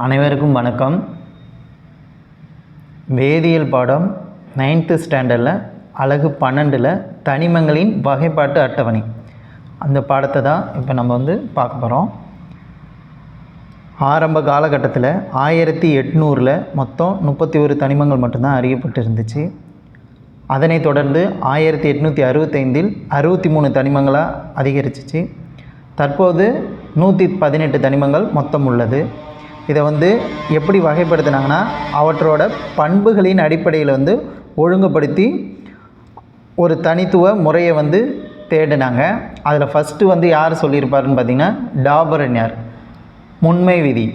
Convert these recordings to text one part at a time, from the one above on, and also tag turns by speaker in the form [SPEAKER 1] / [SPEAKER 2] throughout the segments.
[SPEAKER 1] அனைவருக்கும் வணக்கம். வேதியியல் பாடம் 9th ஸ்டாண்டர்டில் அலகு 12ல் தனிமங்களின் வகைப்பாட்டு அட்டவணை அந்த பாடத்தை தான் இப்போ நம்ம பார்க்க போகிறோம். ஆரம்ப காலகட்டத்தில் 1800 மொத்தம் 31 தனிமங்கள் மட்டும்தான் அறியப்பட்டு இருந்துச்சு. அதனைத் தொடர்ந்து 1865 63 தனிமங்களாக அதிகரிச்சிச்சு. தற்போது 118 தனிமங்கள் மொத்தம் உள்ளது. இதை எப்படி வகைப்படுத்தினாங்கன்னா அவற்றோட பண்புகளின் அடிப்படையில் ஒழுங்குபடுத்தி ஒரு தனித்துவ முறையை தேடினாங்க. அதில் ஃபஸ்ட்டு யார் சொல்லியிருப்பாருன்னு பார்த்திங்கன்னா டாபரினர் முன்மை விதி.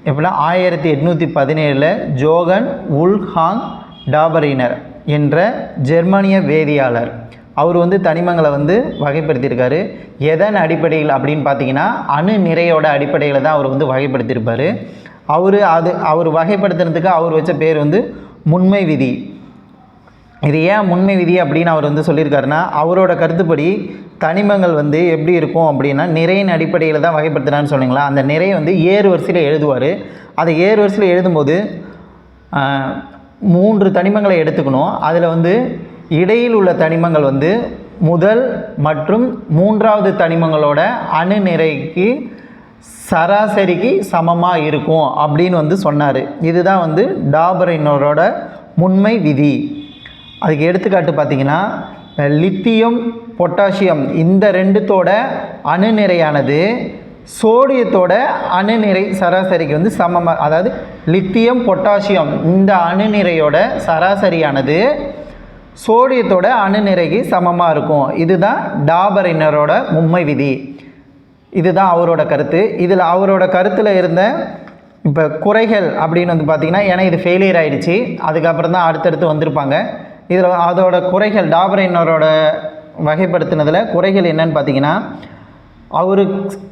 [SPEAKER 1] எப்படின்னா 1817 ஜோகன் உல்ஹாங் டாபரினர் என்ற ஜெர்மானிய வேதியாளர் அவர் தனிமங்களை வகைப்படுத்தியிருக்காரு. எதன் அடிப்படையில் அப்படின்னு பார்த்தீங்கன்னா அணு நிறையோட அடிப்படையில் தான் அவர் வகைப்படுத்தியிருப்பார். அவர் வகைப்படுத்துறதுக்கு அவர் வச்ச பேர் முன்மை விதி. இது ஏன் முன்மை விதி அப்படின்னு அவர் சொல்லியிருக்காருன்னா அவரோட கருத்துப்படி தனிமங்கள் எப்படி இருக்கும் அப்படின்னா நிறையின் அடிப்படையில் தான் வகைப்படுத்துகிறான்னு சொன்னீங்களா. அந்த நிறையை ஏறு வரிசையில் எழுதுவார். அதை ஏறு வரிசையில் எழுதும்போது 3 தனிமங்களை எடுத்துக்கணும். அதில் இடையில் உள்ள தனிமங்கள் முதல் மற்றும் 3வது தனிமங்களோட அணு நிறைக்கு சராசரிக்கு சமமாக இருக்கும் அப்படின்னு சொன்னார். இதுதான் டாபரினரோட முன்மை விதி. அதுக்கு எடுத்துக்காட்டு பார்த்திங்கன்னா லித்தியம் பொட்டாசியம் இந்த ரெண்டுத்தோட அணு நிறையானது சோடியத்தோட அணு நிறை சராசரிக்கு சமமாக, அதாவது லித்தியம் பொட்டாசியம் இந்த அணு நிறையோட சராசரியானது சோடியத்தோட அணு நிறைக்கு சமமாக இருக்கும். இதுதான் டாபரினரோட முன்மை விதி. இதுதான் அவரோட கருத்து. இதில் அவரோட கருத்தில் இருந்த இப்போ குறைகள் அப்படின்னு பார்த்திங்கன்னா, ஏன்னா இது ஃபெயிலியர் ஆகிடுச்சு, அதுக்கப்புறம் தான் அடுத்தடுத்து வந்திருப்பாங்க. இதில் அதோட குறைகள் டாபரினரோட வகைப்படுத்தினதில் குறைகள் என்னன்னு பார்த்திங்கன்னா, அவர்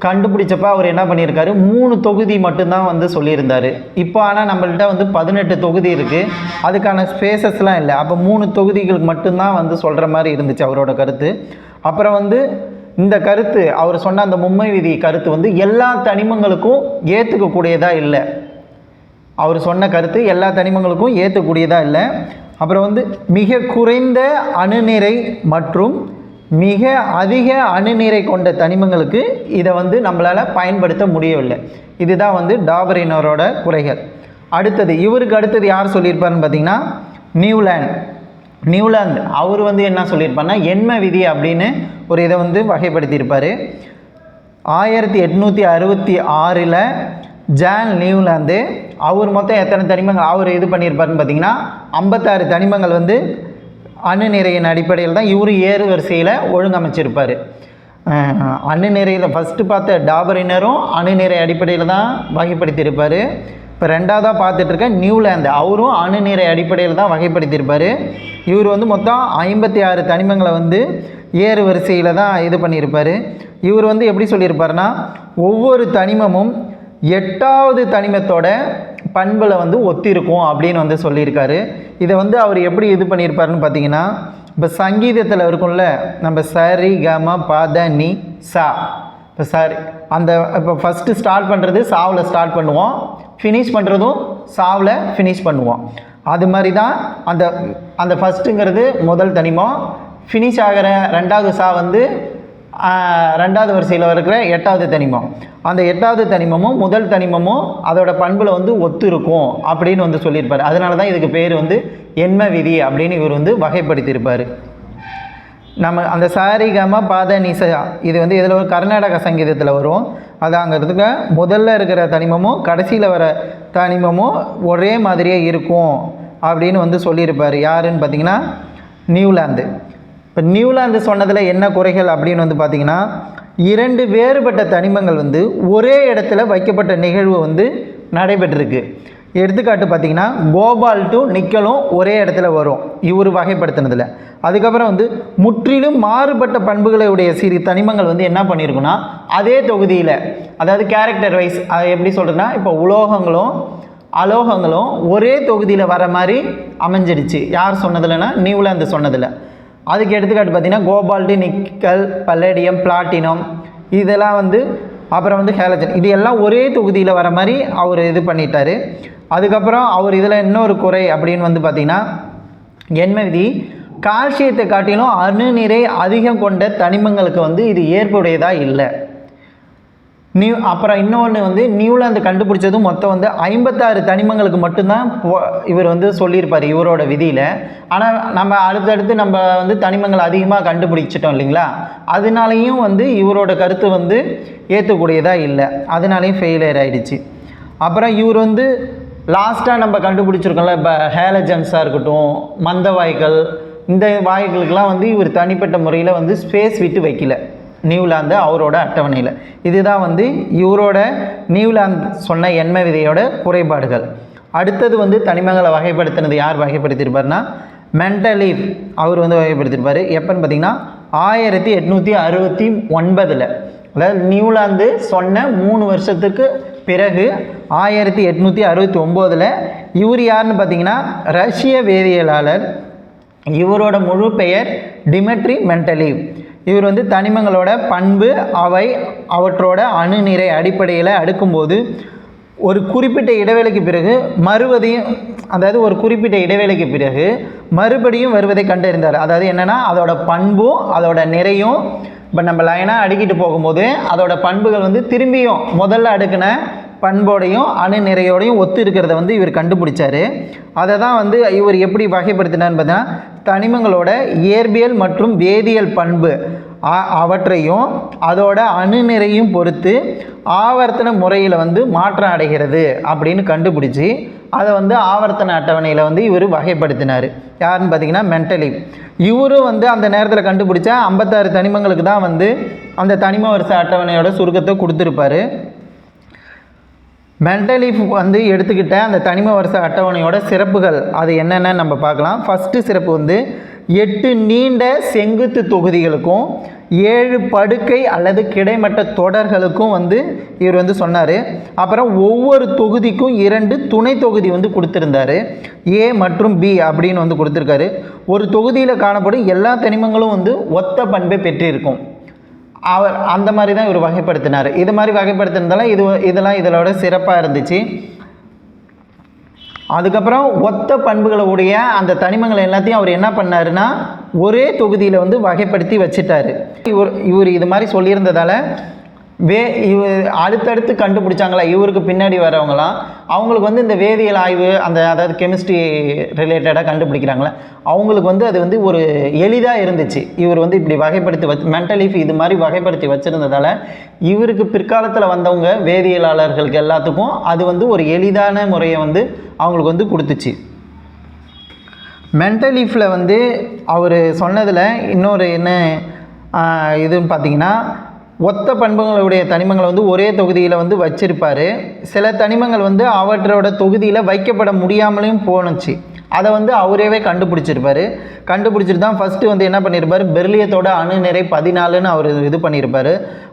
[SPEAKER 1] கண்டுபிடிச்சப்போ அவர் என்ன பண்ணியிருக்காரு 3 தொகுதி மட்டும்தான் சொல்லியிருந்தார். இப்போ ஆனால் நம்மள்கிட்ட 18 தொகுதி இருக்குது. அதுக்கான ஸ்பேசஸ்லாம் இல்லை. அப்போ 3 தொகுதிகளுக்கு மட்டும்தான் சொல்கிற மாதிரி இருந்துச்சு அவரோட கருத்து. அப்புறம் இந்த கருத்து அவர் சொன்ன அந்த முன்மை விதி கருத்து எல்லா தனிமங்களுக்கும் ஏற்றுக்கக்கூடியதாக இல்லை. அவர் சொன்ன கருத்து எல்லா தனிமங்களுக்கும் ஏற்றக்கூடியதாக இல்லை. அப்புறம் மிக குறைந்த அணுநிறை மற்றும் மிக அதிக அணுநிறை கொண்ட தனிமங்களுக்கு இதை நம்மளால் பயன்படுத்த முடியவில்லை. இதுதான் டாபரினரோட குறைகள். அடுத்தது இவருக்கு அடுத்தது யார் சொல்லியிருப்பாருன்னு பார்த்திங்கன்னா நியூலாந்து அவர் என்ன சொல்லியிருப்பாருன்னா எண்ம விதி அப்படின்னு ஒரு இதை வகைப்படுத்தியிருப்பார். 1866 ஜான் நியூலாந்து அவர் மொத்தம் எத்தனை தனிமங்கள் அவர் இது பண்ணியிருப்பாருன்னு பார்த்திங்கன்னா 56 தனிமங்கள் அணு நிறையின் அடிப்படையில் தான் இவர் ஏறு வரிசையில் ஒழுங்கமைச்சிருப்பார். அணு நிறையில் ஃபஸ்ட்டு பார்த்த டாபரினரும் அணு நிறை அடிப்படையில் தான் வகைப்படுத்தியிருப்பார். இப்போ ரெண்டாவதாக பார்த்துட்ருக்க நியூலாந்து அவரும் அணு நிறை அடிப்படையில் தான் வகைப்படுத்தியிருப்பார். இவர் மொத்தம் 56 தனிமங்களை ஏறு வரிசையில் தான் இது பண்ணியிருப்பார். இவர் எப்படி சொல்லியிருப்பாருன்னா ஒவ்வொரு தனிமமும் 8வது தனிமத்தோட பண்பில் ஒத்திருக்கும் அப்படின்னு சொல்லியிருக்காரு. இதை அவர் எப்படி இது பண்ணியிருப்பாருன்னு பார்த்தீங்கன்னா, இப்போ சங்கீதத்தில் இருக்கும்ல நம்ம சரி கம பத நி சா. இப்போ சரி அந்த இப்போ ஃபஸ்ட்டு ஸ்டார்ட் பண்ணுறது சாவில் ஸ்டார்ட் பண்ணுவோம், ஃபினிஷ் பண்ணுறதும் சாவில் ஃபினிஷ் பண்ணுவோம். அது மாதிரி தான் அந்த ஃபஸ்ட்டுங்கிறது முதல் தனிமம், ஃபினிஷ் ஆகிற 2வது சா 2வது வரிசையில் இருக்கிற 8வது தனிமம். அந்த 8வது தனிமமும் முதல் தனிமமும் அதோட பண்பில் ஒத்து இருக்கும் அப்படின்னு சொல்லியிருப்பார். அதனால தான் இதுக்கு பேர் எண்ம விதி அப்படின்னு இவர் வகைப்படுத்தியிருப்பார். நம்ம அந்த சாரி கம பாத நிசா இது இதில் ஒரு கர்நாடக சங்கீதத்தில் வரும். அது அங்கே இருக்க முதல்ல இருக்கிற தனிமமும் கடைசியில் வர தனிமமும் ஒரே மாதிரியே இருக்கும் அப்படின்னு சொல்லியிருப்பார். யாருன்னு பார்த்திங்கன்னா நியூலாந்து. இப்போ நியூலாந்து சொன்னதில் என்ன குறைகள் அப்படின்னு பார்த்திங்கன்னா 2 வேறுபட்ட தனிமங்கள் ஒரே இடத்துல வைக்கப்பட்ட நிகழ்வு நடைபெற்றிருக்கு. எடுத்துக்காட்டு பார்த்திங்கன்னா கோபால்ட்டும் நிக்கலும் ஒரே இடத்துல வரும் இவர் வகைப்படுத்தினதில். அதுக்கப்புறம் முற்றிலும் மாறுபட்ட பண்புகளுடைய சிறு தனிமங்கள் என்ன பண்ணியிருக்குன்னா அதே தொகுதியில், அதாவது கேரக்டர் வைஸ் அதை எப்படி சொல்கிறதுனா இப்போ உலோகங்களும் அலோகங்களும் ஒரே தொகுதியில் வர மாதிரி அமைஞ்சிடுச்சு. யார் சொன்னதில்னா நியூலாந்து சொன்னதில். அதுக்கு எடுத்துக்காட்டு பார்த்திங்கன்னா கோபால்ட்டு நிக்கல் பல்லடியம் பிளாட்டினம் இதெல்லாம் அப்புறம் வந்து ஹேலஜன், இது எல்லாம் ஒரே தொகுதியில் வர மாதிரி அவர் இது பண்ணிட்டார். அதுக்கப்புறம் அவர் இதில் இன்னொரு குறை அப்படின்னு வந்து பார்த்திங்கன்னா எண்ம விதி, கால்சியத்தை காட்டிலும் அணு நிறை அதிகம் கொண்ட தனிமங்களுக்கு வந்து இது ஏற்புடையதாக இல்லை. அப்புறம் இன்னொன்று வந்து நியூலாந்து கண்டுபிடிச்சதும் மொத்தம் வந்து 56 தனிமங்களுக்கு மட்டும்தான் இவர் வந்து சொல்லியிருப்பார் இவரோட விதியில். ஆனால் நம்ம அடுத்தடுத்து நம்ம வந்து தனிமங்கள் அதிகமாக கண்டுபிடிச்சிட்டோம் இல்லைங்களா, அதனாலையும் வந்து இவரோட கருத்து வந்து ஏற்றக்கூடியதாக இல்லை, அதனாலையும் ஃபெயிலியர் ஆகிடுச்சு. அப்புறம் இவர் வந்து லாஸ்ட்டாக நம்ம கண்டுபிடிச்சிருக்கோம்ல, இப்போ ஹேலஜன்ஸாக இருக்கட்டும், மந்த வாய்கள், இந்த வாய்களுக்கெல்லாம் வந்து இவர் தனிப்பட்ட முறையில் வந்து ஸ்பேஸ் விட்டு வைக்கல நியூலாந்து அவரோட அட்டவணையில். இதுதான் வந்து இவரோட நியூலாந்து சொன்ன எண்ம விதியோட குறைபாடுகள். அடுத்தது வந்து தனிமங்களை வகைப்படுத்தினது யார் வகைப்படுத்தியிருப்பார்னா மெண்டலீஃப் அவர் வந்து வகைப்படுத்தியிருப்பார். எப்போன்னு பார்த்தீங்கன்னா 1869, அதாவது நியூலாந்து சொன்ன 3 வருஷத்துக்கு பிறகு 1869 இவர் யாருன்னு பார்த்தீங்கன்னா ரஷ்ய வேதியியலாளர். இவரோட முழு பெயர் டிமிட்ரி மெண்டலீவ். இவர் வந்து தனிமங்களோட பண்பு அவற்றோட அணு நிறை அடிப்படையில் அடுக்கும்போது ஒரு குறிப்பிட்ட இடைவேளைக்கு பிறகு ஒரு குறிப்பிட்ட இடைவேளைக்கு பிறகு மறுபடியும் வருவதை கண்டறிந்தார். அதாவது என்னென்னா அதோட பண்பும் அதோட நிறையும் இப்போ நம்ம லைனாக அடுக்கிட்டு போகும்போது அதோட பண்புகள் வந்து திரும்பியும் முதல்ல அடுக்கின பண்போடையும் அணு நிறையோடையும் ஒத்து இருக்கிறத வந்து இவர் கண்டுபிடிச்சார். அதை தான் வந்து இவர் எப்படி வகைப்படுத்தினார்னு பார்த்தீங்கன்னா தனிமங்களோட இயற்பியல் மற்றும் வேதியியல் பண்பு அவற்றையும் அதோட அணு நிறையும் பொறுத்து ஆவர்த்தன முறையில் வந்து மாற்றம் அடைகிறது அப்படின்னு கண்டுபிடிச்சி அதை வந்து ஆவர்த்தன அட்டவணையில் வந்து இவர் வகைப்படுத்தினார். யாருன்னு பார்த்தீங்கன்னா மெண்டலீவ். இவரும் வந்து அந்த நேரத்தில் கண்டுபிடிச்ச 56 தனிமங்களுக்கு தான் வந்து அந்த தனிம வரிசை அட்டவணையோட சுருக்கத்தை கொடுத்துருப்பார். மெண்டலீஃப் வந்து எடுத்துக்கிட்ட அந்த தனிம வரிசை அட்டவணையோட சிறப்புகள் அது என்னென்னு நம்ம பார்க்கலாம். ஃபஸ்ட்டு சிறப்பு வந்து 8 நீண்ட செங்குத்து தொகுதிகளுக்கும் 7 படுக்கை அல்லது கிடைமட்ட தொடர்களுக்கும் வந்து இவர் வந்து சொன்னார். அப்புறம் ஒவ்வொரு தொகுதிக்கும் 2 துணை தொகுதி வந்து கொடுத்துருந்தார், ஏ மற்றும் பி அப்படின்னு வந்து கொடுத்துருக்காரு. ஒரு தொகுதியில் காணப்படும் எல்லா தனிமங்களும் வந்து ஒத்த பண்பை பெற்றிருக்கும். அவர் அந்த மாதிரி தான் இவர் வகைப்படுத்தினார். இது மாதிரி வகைப்படுத்தினதால இதெல்லாம் இதோட சிறப்பாக இருந்துச்சு. அதுக்கப்புறம் ஒத்த பண்புகளுடைய அந்த தனிமங்களை எல்லாத்தையும் அவர் என்ன பண்ணாருன்னா ஒரே தொகுதியில் வந்து வகைப்படுத்தி வச்சுட்டார். இவர் இது மாதிரி சொல்லியிருந்ததால் இவர் அடுத்தடுத்து கண்டுபிடிச்சாங்களா இவருக்கு பின்னாடி வரவங்களாம் அவங்களுக்கு வந்து இந்த வேதியியல் ஆய்வு அதாவது கெமிஸ்ட்ரி ரிலேட்டடாக கண்டுபிடிக்கிறாங்களே அவங்களுக்கு வந்து அது வந்து ஒரு எளிதாக இருந்துச்சு. இவர் வந்து இப்படி வகைப்படுத்தி மெண்டலீஃப் இது மாதிரி வகைப்படுத்தி வச்சுருந்ததால் இவருக்கு பிற்காலத்தில் வந்தவங்க வேதியியலாளர்களுக்கு எல்லாத்துக்கும் அது வந்து ஒரு எளிதான முறையை வந்து அவங்களுக்கு வந்து கொடுத்துச்சு. மெண்டலீஃபில் வந்து அவர் சொன்னதில் இன்னொரு என்ன இதுன்னு பார்த்தீங்கன்னா ஒத்த பண்புகளுடைய தனிமங்களை வந்து ஒரே தொகுதியில் வந்து வச்சிருப்பார். சில தனிமங்கள் வந்து அவற்றோட தொகுதியில் வைக்கப்பட முடியாமலையும் போணுச்சு. அதை வந்து அவரேவே கண்டுபிடிச்சிட்டு தான் ஃபஸ்ட்டு வந்து என்ன பண்ணியிருப்பார், பெர்லியத்தோட அணு நிறை 14ன்னு அவர் இது பண்ணியிருப்பார்.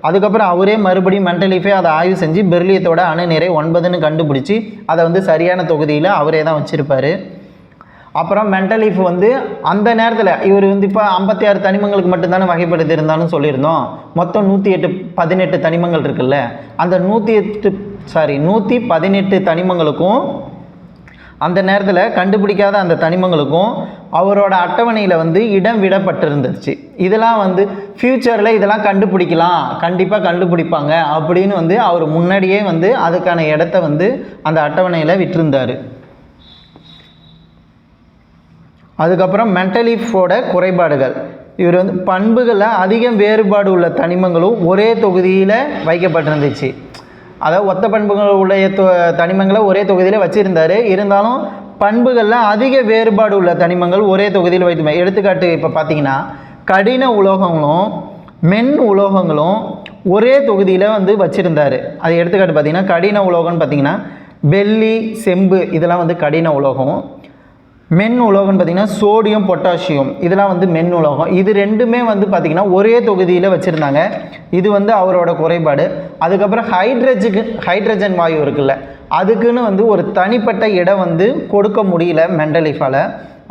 [SPEAKER 1] அதுக்கப்புறம் அவரே மறுபடியும் மெண்டலீஃபே அதை ஆய்வு செஞ்சு பெர்லியத்தோட அணு நிறை 9ன்னு கண்டுபிடிச்சி அதை வந்து சரியான தொகுதியில் அவரே தான் வச்சுருப்பார். அப்புறம் மெண்டலீஃப் வந்து அந்த நேரத்தில் இவர் வந்து இப்போ 56 தனிமங்களுக்கு மட்டும்தானே வகைப்படுத்தி இருந்தாலும் சொல்லியிருந்தோம். மொத்தம் 118 தனிமங்கள் இருக்குல்ல, அந்த 118 தனிமங்களுக்கும் அந்த நேரத்தில் கண்டுபிடிக்காத அந்த தனிமங்களுக்கும் அவரோட அட்டவணையில் வந்து இடம் விடப்பட்டிருந்துச்சு. இதெல்லாம் வந்து ஃப்யூச்சரில் இதெல்லாம் கண்டிப்பாக கண்டுபிடிப்பாங்க அப்படின்னு வந்து அவர் முன்னாடியே வந்து அதுக்கான இடத்த வந்து அந்த அட்டவணையில் விட்டிருந்தார். அதுக்கப்புறம் மெண்டலீஃபோட குறைபாடுகள், இவர் வந்து பண்புகளில் அதிகம் வேறுபாடு உள்ள தனிமங்களும் ஒரே தொகுதியில் வைக்கப்பட்டிருந்துச்சு. அதாவது ஒத்த பண்புகள் உள்ள தனிமங்களை ஒரே தொகுதியில் வச்சுருந்தார். இருந்தாலும் பண்புகளில் அதிக வேறுபாடு உள்ள தனிமங்கள் ஒரே தொகுதியில் வைத்து எடுத்துக்காட்டு இப்போ பார்த்திங்கன்னா கடின உலோகங்களும் மென் உலோகங்களும் ஒரே தொகுதியில் வந்து வச்சுருந்தார். அது எடுத்துக்காட்டு பார்த்திங்கன்னா கடின உலோகம்னு பார்த்திங்கன்னா வெள்ளி, செம்பு இதெல்லாம் வந்து கடின உலோகம். மென் உலோகம்னு பார்த்திங்கன்னா சோடியம், பொட்டாசியம் இதெல்லாம் வந்து மென் உலோகம். இது ரெண்டுமே வந்து பார்த்திங்கன்னா ஒரே தொகுதியில் வச்சுருந்தாங்க. இது வந்து அவரோட குறைபாடு. அதுக்கப்புறம் ஹைட்ரஜன் வாயு இருக்குல்ல, அதுக்குன்னு வந்து ஒரு தனிப்பட்ட இடம் வந்து கொடுக்க முடியல மெண்டலீஃபால்.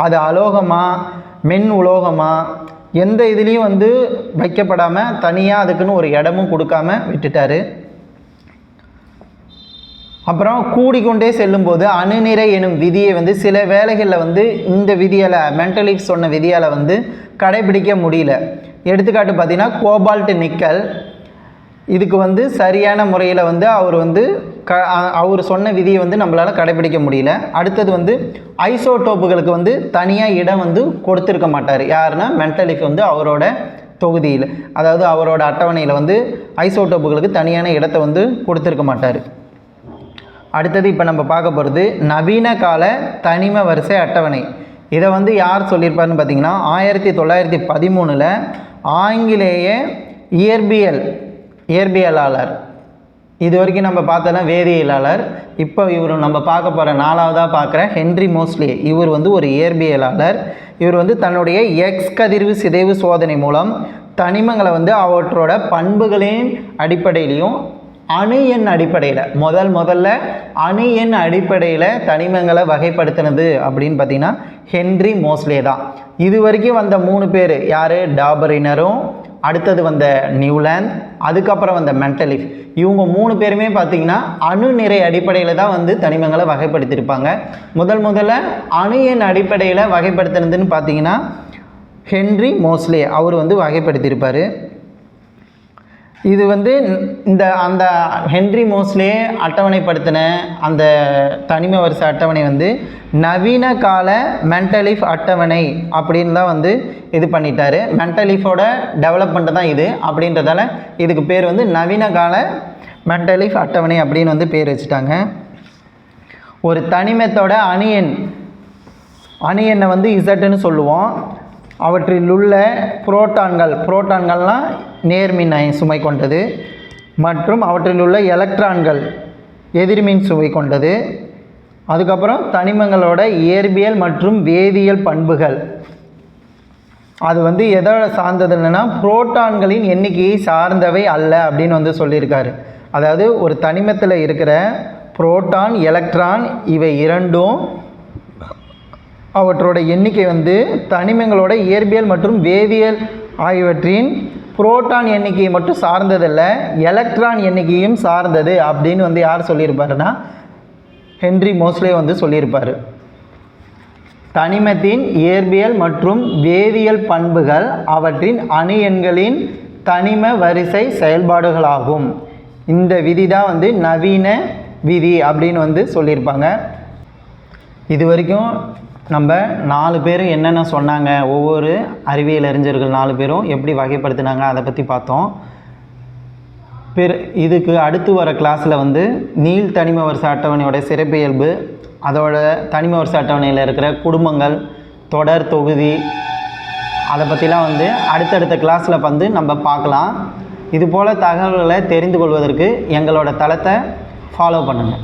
[SPEAKER 1] அது அலோகமா மென் உலோகமா எந்த இதுலேயும் வந்து வைக்கப்படாமல் தனியாக அதுக்குன்னு ஒரு இடமும் கொடுக்காம விட்டுட்டார். அப்புறம் கூடிக்கொண்டே செல்லும்போது அணுநிறை எனும் விதியை வந்து சில வேளைகளில் வந்து இந்த விதியால் மென்டலிஃப் சொன்ன விதியால் வந்து கடைபிடிக்க முடியல. எடுத்துக்காட்டு பார்த்திங்கன்னா கோபால்ட் நிக்கல், இதுக்கு வந்து சரியான முறையில் வந்து அவர் சொன்ன விதியை வந்து நம்மளால் கடைபிடிக்க முடியல. அடுத்தது வந்து ஐசோடோப்புகளுக்கு வந்து தனியாக இடம் வந்து கொடுத்துருக்க மாட்டார். யாருன்னா மென்டலிஃப் வந்து அவரோட தொகுதியில், அதாவது அவரோட அட்டவணையில் வந்து ஐசோடோப்புகளுக்கு தனியான இடத்தை வந்து கொடுத்துருக்க மாட்டார். அடுத்தது இப்போ நம்ம பார்க்க போகிறது நவீன கால தனிம வரிசை அட்டவணை. இதை வந்து யார் சொல்லியிருப்பாருன்னு பார்த்திங்கன்னா 1913 ஆங்கிலேய இயற்பியலாளர், இது வரைக்கும் நம்ம பார்த்தோன்னா வேதியியலாளர், இப்போ இவர் நம்ம பார்க்க போகிற 4வதாக பார்க்குற ஹென்றி மோஸ்லே, இவர் வந்து ஒரு இயற்பியலாளர். இவர் வந்து தன்னுடைய எக்ஸ் கதிர்வு சிதைவு சோதனை மூலம் தனிமங்களை வந்து அவற்றோட பண்புகளின் அடிப்படையிலையும் அணு எண் அடிப்படையில் முதல்ல அணு எண் அடிப்படையில் தனிமங்களை வகைப்படுத்தினது அப்படின்னு பார்த்திங்கன்னா ஹென்றி மோஸ்லே தான். இது வரைக்கும் வந்த 3 பேர் யார்? டாபரினரும், அடுத்தது வந்த நியூலாந்து, அதுக்கப்புறம் வந்த மென்டலிஃப். இவங்க 3 பேருமே பார்த்திங்கன்னா அணு நிறை அடிப்படையில் தான் வந்து தனிமங்களை வகைப்படுத்தியிருப்பாங்க. முதல்ல அணு எண் அடிப்படையில் வகைப்படுத்தினதுன்னு பார்த்திங்கன்னா ஹென்றி மோஸ்லே அவர் வந்து வகைப்படுத்தியிருப்பார். இது வந்து அந்த ஹென்றி மோஸ்லே அட்டவணைப்படுத்தின அந்த தனிம வரிசை அட்டவணை வந்து நவீன கால மென்டலிஃப் அட்டவணை அப்படின்னு தான் வந்து இது பண்ணிட்டார். மென்டலிஃபோட டெவலப்மெண்ட் தான் இது அப்படின்றதால இதுக்கு பேர் வந்து நவீன கால மென்டலிஃப் அட்டவணை அப்படின்னு வந்து பேர் வச்சுட்டாங்க. ஒரு தனிமத்தோட அணு எண்ணை வந்து இசட்டுன்னு சொல்லுவோம். அவற்றில் உள்ள புரோட்டான்கள்லாம் நேர்மின் சுமை கொண்டது மற்றும் அவற்றில் உள்ள எலக்ட்ரான்கள் எதிர்மின் சுமை கொண்டது. அதுக்கப்புறம் தனிமங்களோட இயற்பியல் மற்றும் வேதியியல் பண்புகள் அது வந்து எதோட சார்ந்தது இல்லைன்னா புரோட்டான்களின் எண்ணிக்கையை சார்ந்தவை அல்ல அப்படின்னு வந்து சொல்லியிருக்காரு. அதாவது ஒரு தனிமத்தில் இருக்கிற புரோட்டான், எலக்ட்ரான் இவை இரண்டும் அவற்றோட எண்ணிக்கை வந்து தனிமங்களோட இயற்பியல் மற்றும் வேதியியல் ஆகியவற்றின் புரோட்டான் எண்ணிக்கையை மட்டும் சார்ந்ததில்லை, எலக்ட்ரான் எண்ணிக்கையும் சார்ந்தது அப்படின்னு வந்து யார் சொல்லியிருப்பாருன்னா ஹென்றி மோஸ்லே வந்து சொல்லியிருப்பார். தனிமத்தின் இயற்பியல் மற்றும் வேதியியல் பண்புகள் அவற்றின் அணு எண்களின் தனிம வரிசை செயல்பாடுகளாகும். இந்த விதி தான் வந்து நவீன விதி அப்படின்னு வந்து சொல்லியிருப்பாங்க. இது வரைக்கும் நம்ம 4 பேரும் என்னென்ன சொன்னாங்க, ஒவ்வொரு அறிவியல் அறிஞர்கள் 4 பேரும் எப்படி வகைப்படுத்தினாங்க அதை பற்றி பார்த்தோம். இதுக்கு அடுத்து வர கிளாஸில் வந்து நீள் தனிம வரிசை அட்டவணையோட சிறப்பியல்பு, அதோட தனிம வரிசை அட்டவணையில் இருக்கிற குடும்பங்கள், தொடர், தொகுதி, அதை பற்றிலாம் வந்து அடுத்தடுத்த கிளாஸில் வந்து நம்ம பார்க்கலாம். இதுபோல் தகவல்களை தெரிந்து கொள்வதற்கு எங்களோட தளத்தை ஃபாலோ பண்ணுங்கள்.